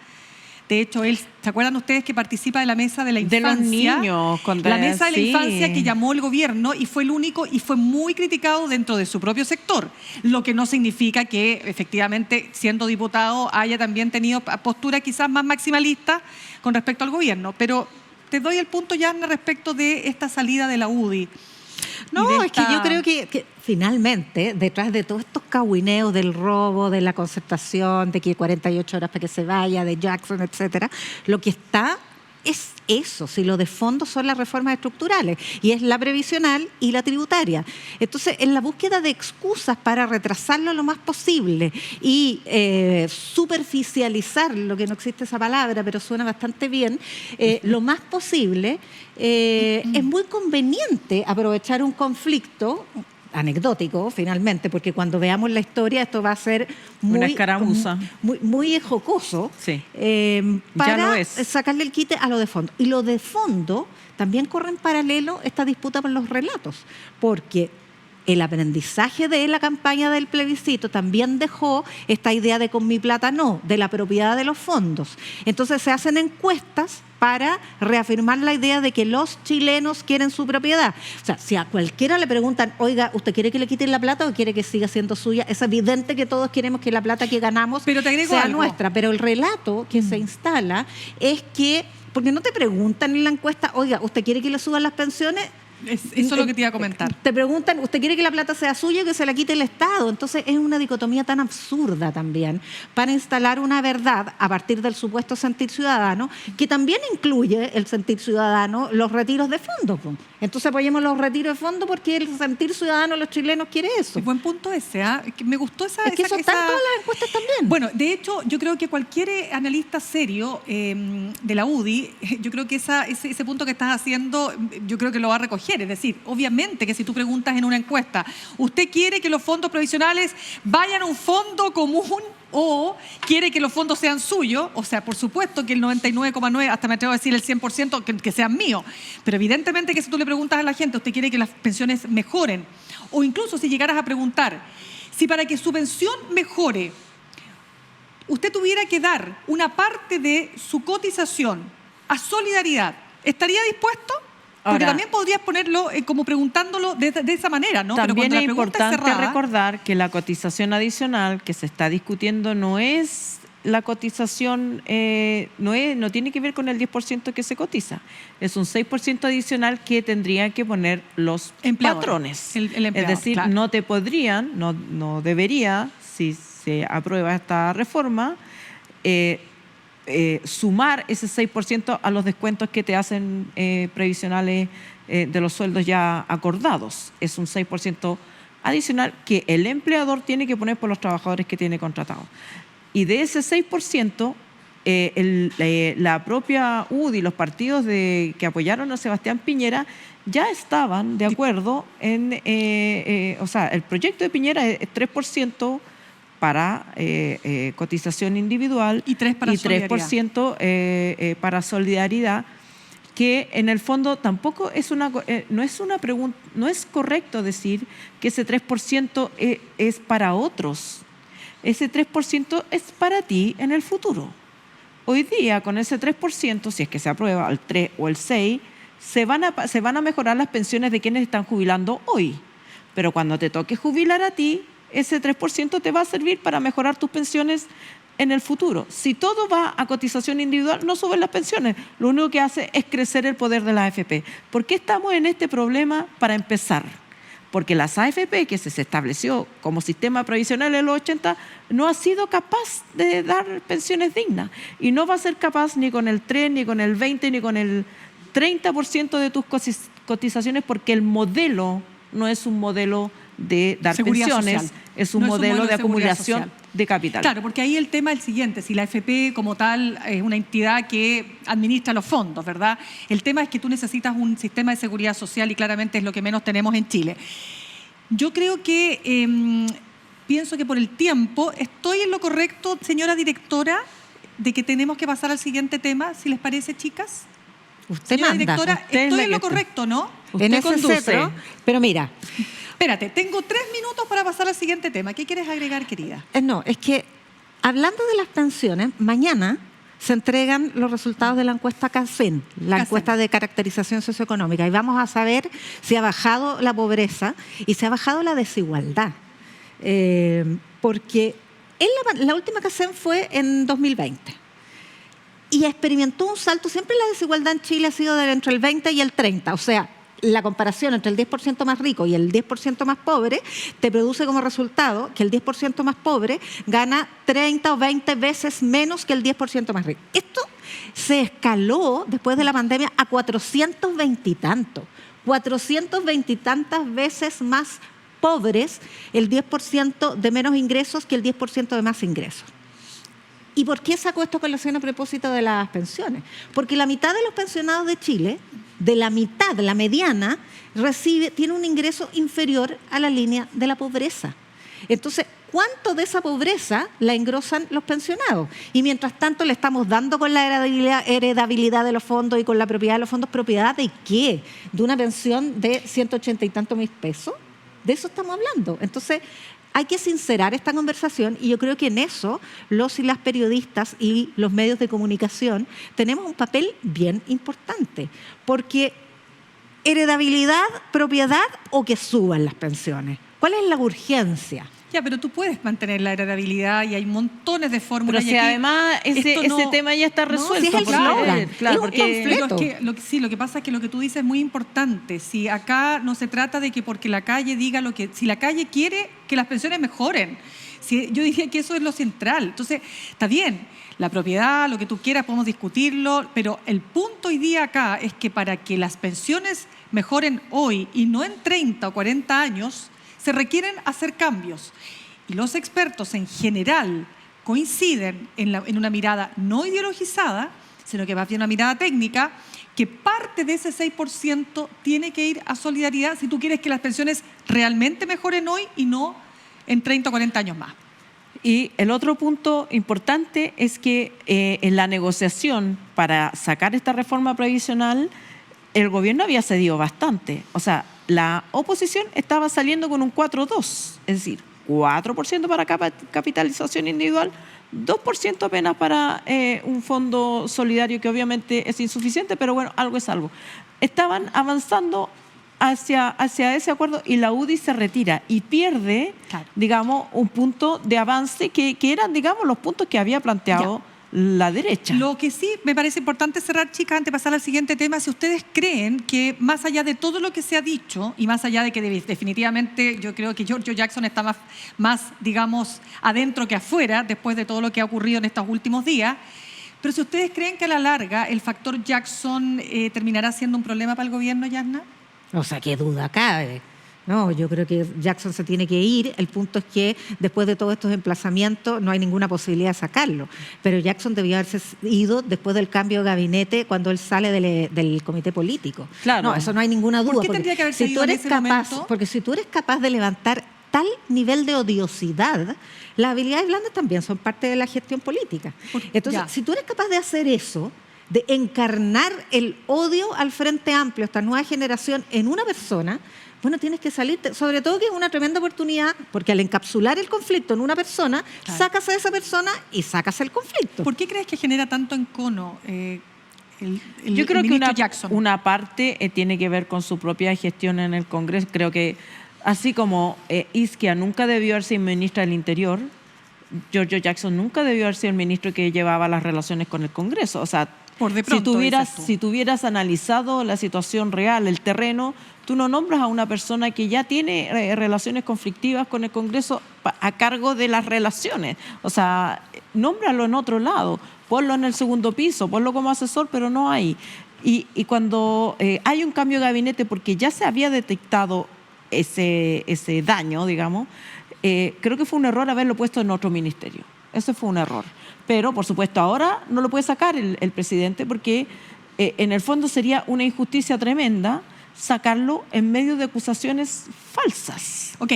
De hecho, ¿se acuerdan ustedes que participa de la mesa de la infancia? De los niños. La mesa de la sí. infancia que llamó el gobierno y fue el único y fue muy criticado dentro de su propio sector. Lo que no significa que efectivamente, siendo diputado, haya también tenido postura quizás más maximalista con respecto al gobierno. Pero te doy el punto, Yasna, respecto de esta salida de la UDI. No, es que yo creo que finalmente, detrás de todos estos cahuineos del robo, de la concertación, de que 48 horas para que se vaya, de Jackson, etcétera, lo que está es eso, si lo de fondo son las reformas estructurales, y es la previsional y la tributaria. Entonces, en la búsqueda de excusas para retrasarlo lo más posible y superficializar, lo que no existe esa palabra, pero suena bastante bien, lo más posible, es muy conveniente aprovechar un conflicto anecdótico, finalmente, porque cuando veamos la historia esto va a ser una escaramuza. muy jocoso, Sí. para Ya lo es. sacarle el quite a lo de fondo. Y lo de fondo también corre en paralelo esta disputa por los relatos, porque el aprendizaje de la campaña del plebiscito también dejó esta idea de con mi plata no, de la propiedad de los fondos. Entonces se hacen encuestas para reafirmar la idea de que los chilenos quieren su propiedad. O sea, si a cualquiera le preguntan, oiga, ¿usted quiere que le quiten la plata o quiere que siga siendo suya? Es evidente que todos queremos que la plata que ganamos sea nuestra, pero el relato que se instala es que, porque no te preguntan en la encuesta, oiga, ¿usted quiere que le suban las pensiones? Eso es lo que te iba a comentar. Te preguntan, ¿usted quiere que la plata sea suya o que se la quite el Estado? Entonces es una dicotomía tan absurda también para instalar una verdad a partir del supuesto sentir ciudadano, que también incluye el sentir ciudadano los retiros de fondo. Entonces apoyemos los retiros de fondo porque el sentir ciudadano de los chilenos quiere eso. Buen punto ese, ¿ah? Me gustó esa... Es que eso están todas las encuestas también. Bueno, de hecho, yo creo que cualquier analista serio de la UDI, yo creo que ese punto que estás haciendo, yo creo que lo va a recoger. Es decir, obviamente que si tú preguntas en una encuesta, ¿usted quiere que los fondos provisionales vayan a un fondo común o quiere que los fondos sean suyos? O sea, por supuesto que el 99,9, hasta me atrevo a decir el 100%, que sean míos. Pero evidentemente que si tú le preguntas a la gente, ¿usted quiere que las pensiones mejoren? O incluso si llegaras a preguntar, si para que su pensión mejore, usted tuviera que dar una parte de su cotización a Solidaridad, ¿estaría dispuesto? Porque Ahora, también podrías ponerlo como preguntándolo de esa manera, ¿no? También Pero es importante cerrada, recordar que la cotización adicional que se está discutiendo no es la cotización, no tiene que ver con el 10% que se cotiza. Es un 6% adicional que tendrían que poner los patrones. El empleador, es decir, claro. no te podrían, no debería, si se aprueba esta reforma, sumar ese 6% a los descuentos que te hacen previsionales de los sueldos ya acordados. Es un 6% adicional que el empleador tiene que poner por los trabajadores que tiene contratados. Y de ese 6%, la propia UDI, los partidos que apoyaron a Sebastián Piñera, ya estaban de acuerdo en, o sea, el proyecto de Piñera es 3% para cotización individual y 3% para solidaridad, que en el fondo tampoco es no es correcto decir que ese 3% es para otros. Ese 3% es para ti en el futuro. Hoy día, con ese 3%, si es que se aprueba el 3 o el 6, se van a mejorar las pensiones de quienes están jubilando hoy. Pero cuando te toque jubilar a ti, ese 3% te va a servir para mejorar tus pensiones en el futuro. Si todo va a cotización individual, no suben las pensiones. Lo único que hace es crecer el poder de las AFP. ¿Por qué estamos en este problema? Para empezar, porque las AFP, que se estableció como sistema previsional en los 80, no ha sido capaz de dar pensiones dignas. Y no va a ser capaz ni con el 3, ni con el 20, ni con el 30% de tus cotizaciones, porque el modelo no es un modelo de dar seguridad pensiones, social. Es un modelo de acumulación de capital. Claro, porque ahí el tema es el siguiente: si la AFP como tal es una entidad que administra los fondos, ¿verdad? El tema es que tú necesitas un sistema de seguridad social y claramente es lo que menos tenemos en Chile. Yo creo que, pienso que por el tiempo, estoy en lo correcto, señora directora, de que tenemos que pasar al siguiente tema, si les parece, chicas. Usted Señora manda. directora, Usted es estoy la en lo que está. correcto, ¿no? En Usted ese conduce. cetro, pero mira, Espérate, tengo 3 minutos para pasar al siguiente tema. ¿Qué quieres agregar, querida? no, es que hablando de las pensiones, mañana se entregan los resultados de la encuesta CACEN, la CACEN. encuesta de caracterización socioeconómica, y vamos a saber si ha bajado la pobreza y si ha bajado la desigualdad. Porque la última CACEN fue en 2020 y experimentó un salto. Siempre la desigualdad en Chile ha sido entre el 20 y el 30, o sea, la comparación entre el 10% más rico y el 10% más pobre te produce como resultado que el 10% más pobre gana 30 o 20 veces menos que el 10% más rico. Esto se escaló después de la pandemia a 420 y tantos. 420 y tantas veces más pobres el 10% de menos ingresos que el 10% de más ingresos. ¿Y por qué sacó esto a colación a propósito de las pensiones? Porque la mitad de los pensionados de Chile, de la mitad, la mediana, tiene un ingreso inferior a la línea de la pobreza. Entonces, ¿cuánto de esa pobreza la engrosan los pensionados? Y mientras tanto le estamos dando con la heredabilidad de los fondos y con la propiedad de los fondos. ¿Propiedad de qué? ¿De una pensión de 180 y tantos mil pesos? De eso estamos hablando. Entonces, hay que sincerar esta conversación y yo creo que en eso los y las periodistas y los medios de comunicación tenemos un papel bien importante, porque heredabilidad, propiedad o que suban las pensiones. ¿Cuál es la urgencia? Ya, pero tú puedes mantener la heredabilidad y hay montones de Pero fórmulas. si además ese tema ya está resuelto. si es el por slogan, ley. Claro, es un porque panfleto. Sí, lo que pasa es que lo que tú dices es muy importante. Si acá no se trata de que porque la calle diga lo que... Si la calle quiere que las pensiones mejoren, yo diría que eso es lo central. Entonces, está bien, la propiedad, lo que tú quieras, podemos discutirlo, pero el punto hoy día acá es que para que las pensiones mejoren hoy y no en 30 o 40 años, se requieren hacer cambios. Y los expertos en general coinciden en una mirada no ideologizada, sino que más bien una mirada técnica, que parte de ese 6% tiene que ir a solidaridad si tú quieres que las pensiones realmente mejoren hoy y no en 30 o 40 años más. Y el otro punto importante es que en la negociación para sacar esta reforma previsional, el gobierno había cedido bastante. O sea, la oposición estaba saliendo con un 4-2, es decir, 4% para capitalización individual, 2% apenas para un fondo solidario que obviamente es insuficiente, pero bueno, algo es algo. Estaban avanzando hacia ese acuerdo y la UDI se retira y pierde, Claro. digamos, un punto de avance que eran, digamos, los puntos que había planteado la derecha. Lo que sí me parece importante cerrar, chicas, antes de pasar al siguiente tema, si ustedes creen que más allá de todo lo que se ha dicho y más allá de que definitivamente yo creo que Giorgio Jackson está más, digamos, adentro que afuera después de todo lo que ha ocurrido en estos últimos días, pero si ustedes creen que a la larga el factor Jackson terminará siendo un problema para el gobierno, Yasna. O sea, qué duda cabe. No, yo creo que Jackson se tiene que ir. El punto es que después de todos estos emplazamientos no hay ninguna posibilidad de sacarlo. Pero Jackson debió haberse ido después del cambio de gabinete cuando él sale del comité político. Claro. No, eso no hay ninguna duda. ¿Por qué tendría que haberse ido en ese momento? Porque si tú eres capaz de levantar tal nivel de odiosidad, las habilidades blandas también son parte de la gestión política. Entonces, si tú eres capaz de hacer eso, de encarnar el odio al Frente Amplio, esta nueva generación, en una persona, bueno, tienes que salirte, sobre todo que es una tremenda oportunidad, porque al encapsular el conflicto en una persona, sacas a esa persona y sacas el conflicto. ¿Por qué crees que genera tanto encono Yo creo que Jackson? una parte tiene que ver con su propia gestión en el Congreso. Creo que así como Isquia nunca debió haber sido ministra del Interior, Giorgio Jackson nunca debió haber sido el ministro que llevaba las relaciones con el Congreso. O sea, Por de pronto, si tuvieras analizado la situación real, el terreno, tú no nombras a una persona que ya tiene relaciones conflictivas con el Congreso a cargo de las relaciones. O sea, nómbralo en otro lado, ponlo en el segundo piso, ponlo como asesor, pero no hay. Y cuando hay un cambio de gabinete, porque ya se había detectado ese daño, digamos, creo que fue un error haberlo puesto en otro ministerio. Ese fue un error. Pero, por supuesto, ahora no lo puede sacar el presidente porque en el fondo sería una injusticia tremenda sacarlo en medio de acusaciones falsas. Ok,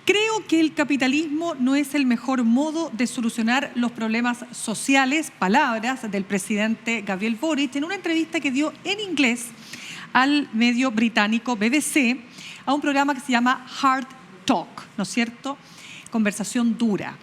creo que el capitalismo no es el mejor modo de solucionar los problemas sociales, palabras del presidente Gabriel Boric en una entrevista que dio en inglés al medio británico BBC, a un programa que se llama Hard Talk, ¿no es cierto? Conversación dura.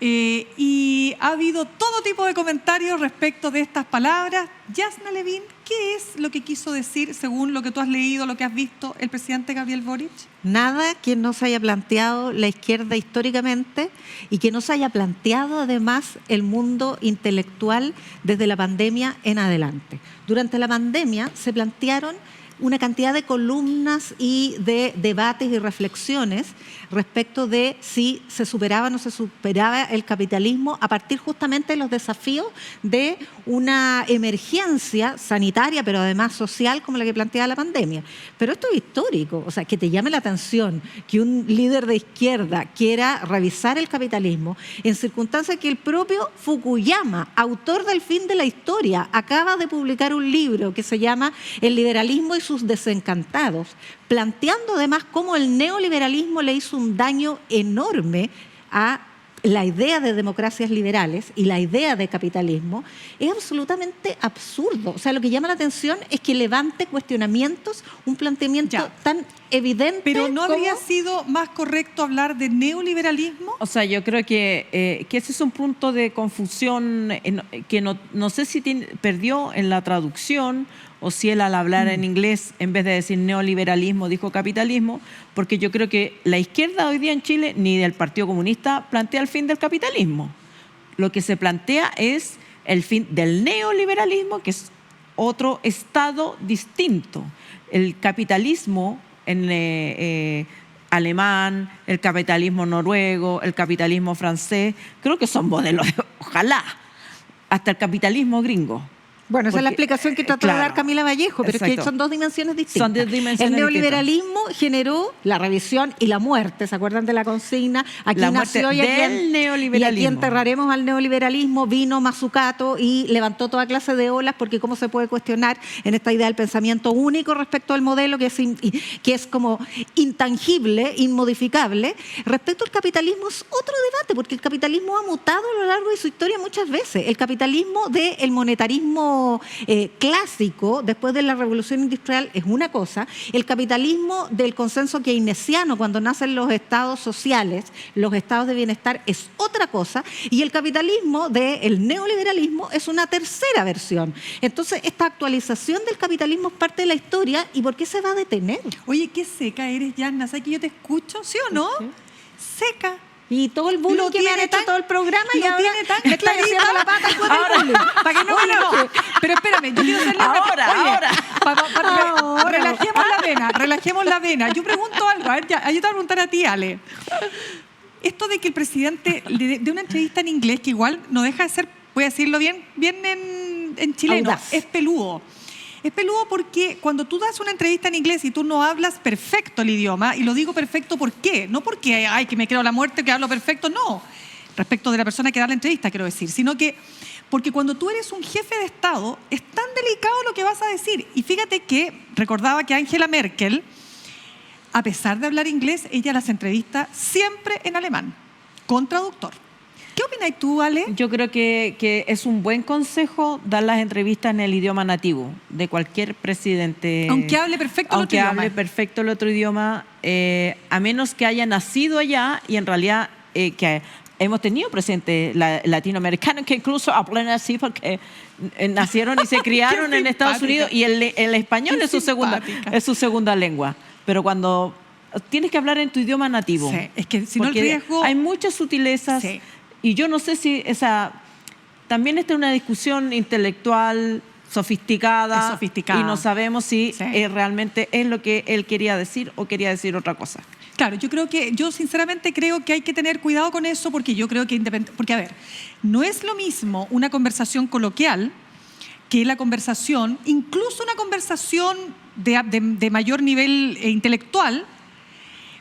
Y ha habido todo tipo de comentarios respecto de estas palabras. Yasna Levin, ¿qué es lo que quiso decir, según lo que tú has leído, lo que has visto, el presidente Gabriel Boric? Nada que no se haya planteado la izquierda históricamente y que no se haya planteado además el mundo intelectual desde la pandemia en adelante. Durante la pandemia se plantearon una cantidad de columnas y de debates y reflexiones respecto de si se superaba o no se superaba el capitalismo a partir justamente de los desafíos de una emergencia sanitaria, pero además social, como la que plantea la pandemia. Pero esto es histórico, o sea, que te llame la atención que un líder de izquierda quiera revisar el capitalismo en circunstancias que el propio Fukuyama, autor del Fin de la Historia, acaba de publicar un libro que se llama El liberalismo y sus desencantados, planteando además cómo el neoliberalismo le hizo un daño enorme a la idea de democracias liberales y la idea de capitalismo, es absolutamente absurdo. O sea, lo que llama la atención es que levante cuestionamientos, un planteamiento tan evidente. Pero ¿no habría sido más correcto hablar de neoliberalismo? O sea, yo creo que ese es un punto de confusión que no sé si perdió en la traducción o si él al hablar en inglés, en vez de decir neoliberalismo, dijo capitalismo, porque yo creo que la izquierda hoy día en Chile, ni del Partido Comunista, plantea el fin del capitalismo. Lo que se plantea es el fin del neoliberalismo, que es otro estado distinto. El capitalismo alemán, el capitalismo noruego, el capitalismo francés, creo que son modelos, ojalá, hasta el capitalismo gringo. Bueno, esa es la explicación que trató de dar Camila Vallejo, pero es que son dos dimensiones distintas. Son dos dimensiones el neoliberalismo generó la revisión y la muerte, ¿se acuerdan de la consigna? Aquí la nació y aquí enterraremos al neoliberalismo. Vino Mazzucato y levantó toda clase de olas, porque cómo se puede cuestionar en esta idea del pensamiento único respecto al modelo que es como intangible, inmodificable. Respecto al capitalismo es otro debate, porque el capitalismo ha mutado a lo largo de su historia muchas veces. El capitalismo del monetarismo clásico, después de la revolución industrial, es una cosa. El capitalismo del consenso keynesiano, cuando nacen los estados sociales, los estados de bienestar, es otra cosa. Y el capitalismo del neoliberalismo es una tercera versión. Entonces, esta actualización del capitalismo es parte de la historia. ¿Y por qué se va a detener? Oye, qué seca eres, Yasna. ¿Sabes que yo te escucho? ¿Sí o no? Sí. Seca. Y todo el bullying que me han hecho todo el programa y ahora tiene tan me está haciendo la pata con el bullying. Para que no me enoje. Pero espérame, yo quiero hacerle ahora. relajemos la vena. Yo pregunto algo, a ver, yo te voy a preguntar a ti, Ale. Esto de que el presidente de una entrevista en inglés, que igual no deja de ser, voy a decirlo bien en chileno, audaz, es peludo. Es peludo porque cuando tú das una entrevista en inglés y tú no hablas perfecto el idioma, y lo digo perfecto ¿por qué? No porque, ay, que me creo la muerte, que hablo perfecto, no. Respecto de la persona que da la entrevista, quiero decir, sino que porque cuando tú eres un jefe de Estado, es tan delicado lo que vas a decir. Y fíjate que recordaba que Angela Merkel, a pesar de hablar inglés, ella las entrevista siempre en alemán, con traductor. ¿Qué opinas tú, Ale? Yo creo que es un buen consejo dar las entrevistas en el idioma nativo de cualquier presidente. Aunque hable perfecto el otro idioma. Aunque hable perfecto el otro idioma, a menos que haya nacido allá y en realidad que hemos tenido presidentes latinoamericanos que incluso hablan así porque nacieron y se criaron en Estados Unidos y el español es su segunda lengua. Pero cuando tienes que hablar en tu idioma nativo. Sí, es que si no el riesgo... Hay muchas sutilezas. Sí. Y yo no sé si también esta es una discusión intelectual sofisticada. Y no sabemos si realmente es lo que él quería decir o quería decir otra cosa. Claro, yo sinceramente creo que hay que tener cuidado con eso porque yo creo que porque a ver, no es lo mismo una conversación coloquial que la conversación, incluso una conversación de mayor nivel intelectual,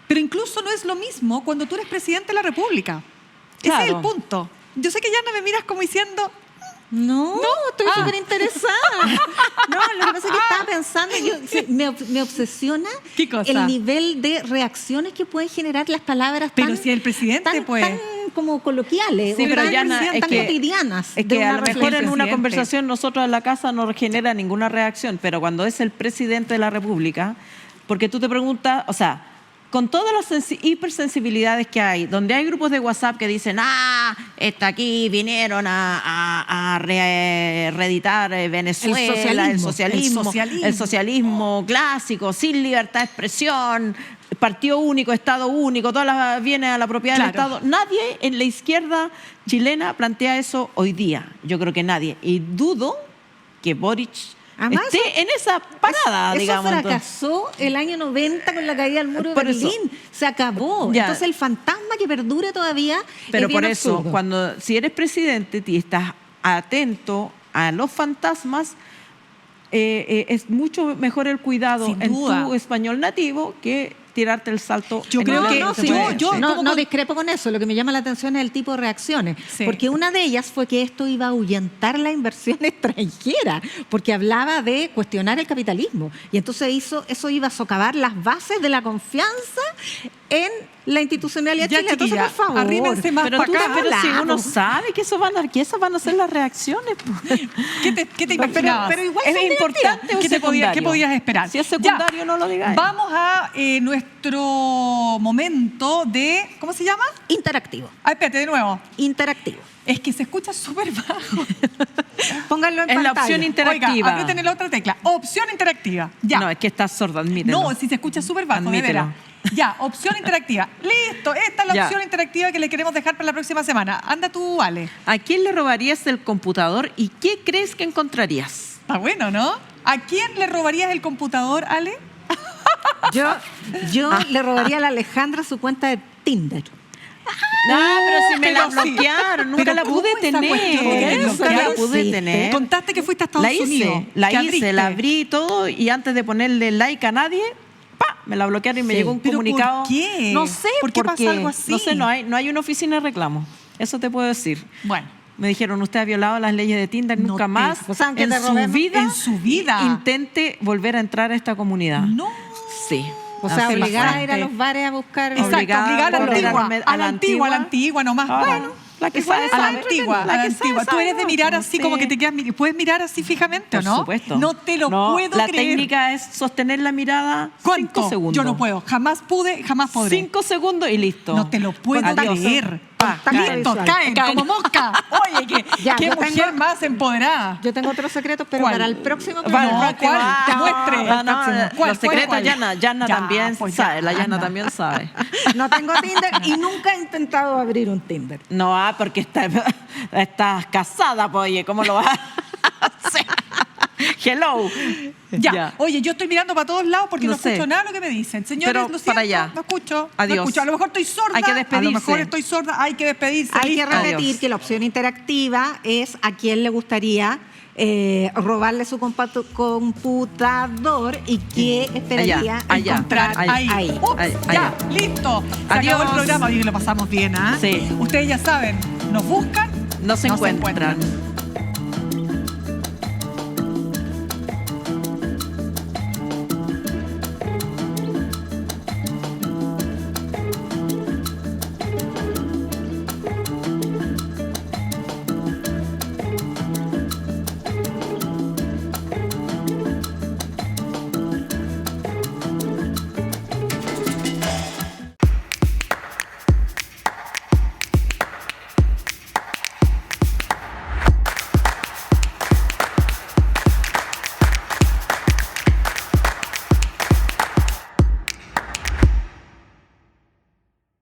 pero incluso no es lo mismo cuando tú eres presidente de la República. Claro. Ese es el punto. Yo sé que ya no me miras como diciendo... No, estoy súper interesada. No, lo que pasa es que estaba pensando, me obsesiona el nivel de reacciones que pueden generar las palabras pero si el presidente tan como coloquiales, sí, pero ya tan cotidianas. Es que a lo mejor en una conversación nosotros en la casa no genera ninguna reacción, pero cuando es el presidente de la República, porque tú te preguntas, o sea, con todas las hipersensibilidades que hay, donde hay grupos de WhatsApp que dicen, está aquí, vinieron a reeditar Venezuela, el socialismo clásico, sin libertad de expresión, partido único, Estado único, viene a la propiedad del Estado. Nadie en la izquierda chilena plantea eso hoy día. Yo creo que nadie. Y dudo que Boric... Además, en esa parada, digamos. Eso fracasó el año 90 con la caída del muro de Berlín. Se acabó. Ya. Entonces el fantasma que perdure todavía pero es por bien eso, absurdo. si eres presidente y estás atento a los fantasmas, es mucho mejor el cuidado en tu español nativo que tirarte el salto. Yo creo que no discrepo con eso. Lo que me llama la atención es el tipo de reacciones. Sí. Porque una de ellas fue que esto iba a ahuyentar la inversión extranjera, porque hablaba de cuestionar el capitalismo. Y entonces eso iba a socavar las bases de la confianza en la institucionalidad chilena. Entonces, por favor, arrímense más pero si uno sabe que esas van a ser las reacciones. ¿Qué te imaginabas? Pero igual es importante. ¿Qué podías esperar? Si es secundario, no lo digas. Vamos a nuestro momento de... ¿Cómo se llama? Interactivo. Espérate, de nuevo. Interactivo. Es que se escucha súper bajo. Pónganlo en pantalla. La opción interactiva. Oiga, aprieten la otra tecla. Opción interactiva. Ya. No, es que estás sorda, admítelo. No, si se escucha súper bajo, de veras. Ya, opción interactiva. Listo, esta es la opción interactiva que le queremos dejar para la próxima semana. Anda tú, Ale. ¿A quién le robarías el computador y qué crees que encontrarías? Está bueno, ¿no? ¿A quién le robarías el computador, Ale? Yo le robaría a la Alejandra su cuenta de Tinder. Pero si me la bloquearon, nunca la pude tener. Contaste que fuiste a Estados Unidos. La abrí todo y antes de ponerle like a nadie, me la bloquearon y me llegó un comunicado. ¿Por qué? No sé ¿Por qué pasa algo así? No sé, no hay una oficina de reclamo. Eso te puedo decir. Bueno. Me dijeron, usted ha violado las leyes de Tinder, nunca más en su vida intente volver a entrar a esta comunidad. No. Sí. O sea, obligada a ir a los bares a buscar... Exacto, obligada a la antigua nomás. Bueno. La que sabe, a la antigua. Tú eres de mirar así, como que te quedas... ¿Puedes mirar así fijamente o no? Por supuesto. No te lo puedo creer. La técnica es sostener la mirada 5 segundos. Yo no puedo. Jamás podré. 5 segundos y listo. No te lo puedo creer. Listo, caen como mosca. Oye, qué mujer más empoderada. Yo tengo otros secretos, pero ¿cuál? para el próximo... ¿Cuál? Te muestre. Los secretos, Yana también sabe. La Yana también sabe. No tengo Tinder y nunca he intentado abrir un Tinder. No, porque estás casada, pues, oye, ¿cómo lo vas a hacer? Hello. Ya. Oye, yo estoy mirando para todos lados porque no escucho nada de lo que me dicen. Señores, pero lo siento, para allá. no escucho. Adiós. No escucho. A lo mejor estoy sorda. Hay que despedirse. A lo mejor estoy sorda. Hay que despedirse. Hay que repetir que la opción interactiva es a quién le gustaría robarle su computador y qué esperaría allá, encontrar ahí. Ups, ya, allá. listo. Se Adiós. acabó el programa, hoy lo pasamos bien, ¿ah? Sí. Ustedes ya saben, nos buscan, No se encuentran.